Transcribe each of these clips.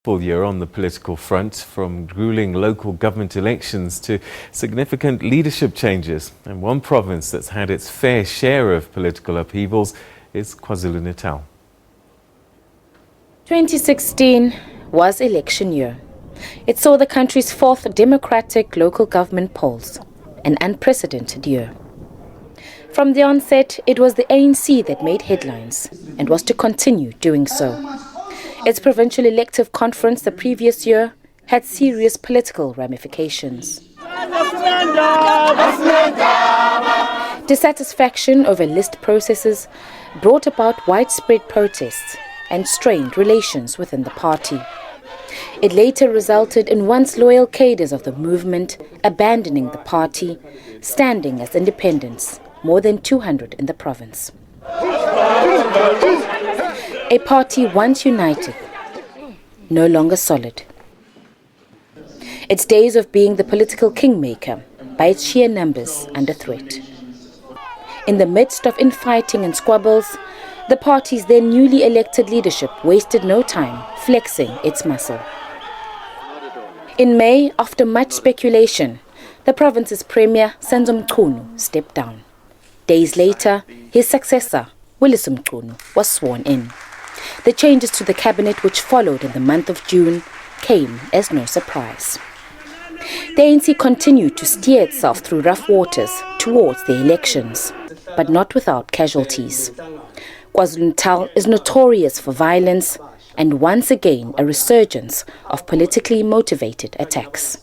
Full year on the political front, from gruelling local government elections to significant leadership changes. And one province that's had its fair share of political upheavals is KwaZulu-Natal. 2016 was election year. It saw the country's fourth democratic local government polls, an unprecedented year. From the onset, it was the ANC that made headlines and was to continue doing so. Its provincial elective conference the previous year had serious political ramifications. Dissatisfaction over list processes brought about widespread protests and strained relations within the party. It later resulted in once loyal cadres of the movement abandoning the party, standing as independents, more than 200 in the province. A party once united, no longer solid. Its days of being the political kingmaker, by its sheer numbers, under threat. In the midst of infighting and squabbles, the party's then newly elected leadership wasted no time flexing its muscle. In May, after much speculation, the province's premier, Senzo Mchunu, stepped down. Days later, his successor, Willisum Mchunu, was sworn in. The changes to the cabinet which followed in the month of June came as no surprise. The ANC continued to steer itself through rough waters towards the elections, but not without casualties. KwaZulu-Natal is notorious for violence and once again a resurgence of politically motivated attacks.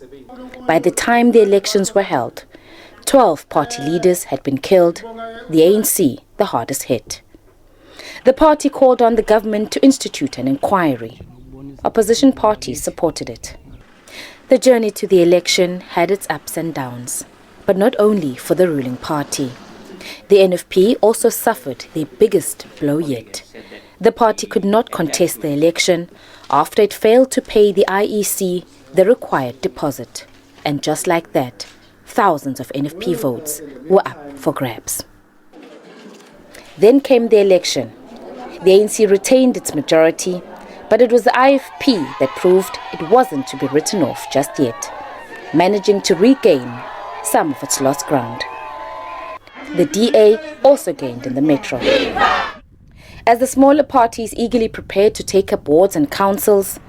By the time the elections were held, 12 party leaders had been killed, the ANC the hardest hit. The party called on the government to institute an inquiry. Opposition parties supported it. The journey to the election had its ups and downs, but not only for the ruling party. The NFP also suffered their biggest blow yet. The party could not contest the election after it failed to pay the IEC the required deposit. And just like that, thousands of NFP votes were up for grabs. Then came the election. The ANC retained its majority, but it was the IFP that proved it wasn't to be written off just yet, managing to regain some of its lost ground. The DA also gained in the metro. As the smaller parties eagerly prepared to take up wards and councils,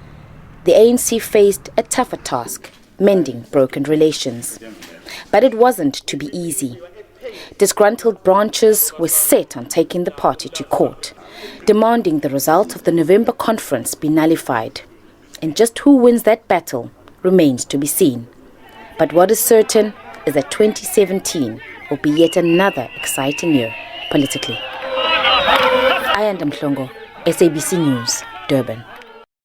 the ANC faced a tougher task, mending broken relations. But it wasn't to be easy. Disgruntled branches were set on taking the party to court, demanding the result of the November conference be nullified. And just who wins that battle remains to be seen. But what is certain is that 2017 will be yet another exciting year politically. I am Mhlongo, SABC News, Durban.